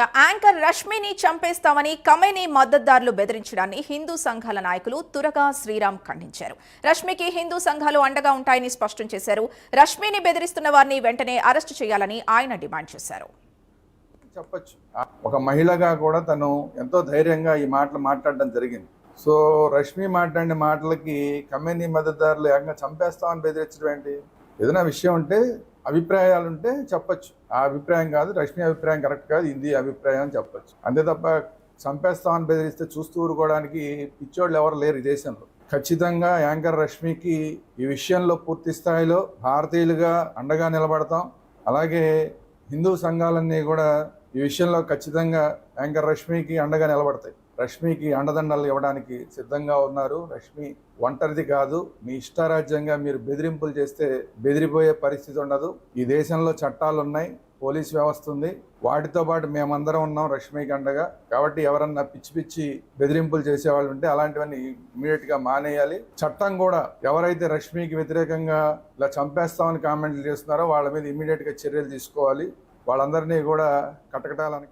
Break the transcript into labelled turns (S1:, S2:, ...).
S1: Anchor రష్మిని చంపేస్తామని Khamenei మద్దతుదారులు బెదిరించడాన్ని హిందూ సంఘాల నాయకులు తురగా శ్రీరామ్ ఖండించారు. రష్మికి హిందూ సంఘాలు అండగా ఉంటాయని స్పష్టం చేశారు. రష్మిని బెదిరిస్తున్న వారిని వెంటనే అరెస్టు చేయాలని ఆయన డిమాండ్ చేశారు.
S2: చెప్పొచ్చు, ఒక మహిళగా కూడా తను ఎంతో ధైర్యంగా ఈ మాటలు మాట్లాడడం జరిగింది. సో రష్మి మాట్లాడిన మాటలకి కమేనీ మద్దతుదారులు ఏకంగా చంపేస్తామని బెదిరించడం ఏంటి? ఏదైనా విషయం ఉంటే అభిప్రాయాలు ఉంటే చెప్పచ్చు, ఆ అభిప్రాయం కాదు, రష్మి అభిప్రాయం కరెక్ట్ కాదు, ఇది అభిప్రాయం అని చెప్పచ్చు. అంతే తప్ప చంపేస్తామని బెదిరిస్తే చూస్తూ ఊరుకోవడానికి పిచ్చోళ్ళు ఎవరు లేరు ఈ దేశంలో. ఖచ్చితంగా యాంకర్ రష్మికి ఈ విషయంలో పూర్తి స్థాయిలో భారతీయులుగా అండగా నిలబడతాం. అలాగే హిందూ సంఘాలన్నీ కూడా ఈ విషయంలో ఖచ్చితంగా యాంకర్ రష్మికి అండగా నిలబడతాయి. రష్మికి అండదండలు ఇవ్వడానికి సిద్ధంగా ఉన్నారు. రష్మి ఒంటరిది కాదు. మీ ఇష్టారాజ్యంగా మీరు బెదిరింపులు చేస్తే బెదిరిపోయే పరిస్థితి ఉండదు. ఈ దేశంలో చట్టాలు ఉన్నాయి, పోలీస్ వ్యవస్థ ఉంది, వాటితో పాటు మేమందరం ఉన్నాం రష్మికి అండగా. కాబట్టి ఎవరన్నా పిచ్చి పిచ్చి బెదిరింపులు చేసేవాళ్ళు ఉంటే అలాంటివన్నీ ఇమీడియట్గా మానేయాలి. చట్టం కూడా ఎవరైతే రష్మికి వ్యతిరేకంగా ఇలా చంపేస్తామని కామెంట్లు చేస్తున్నారో వాళ్ళ మీద ఇమీడియట్గా చర్యలు తీసుకోవాలి. వాళ్ళందరినీ కూడా కటకటాలని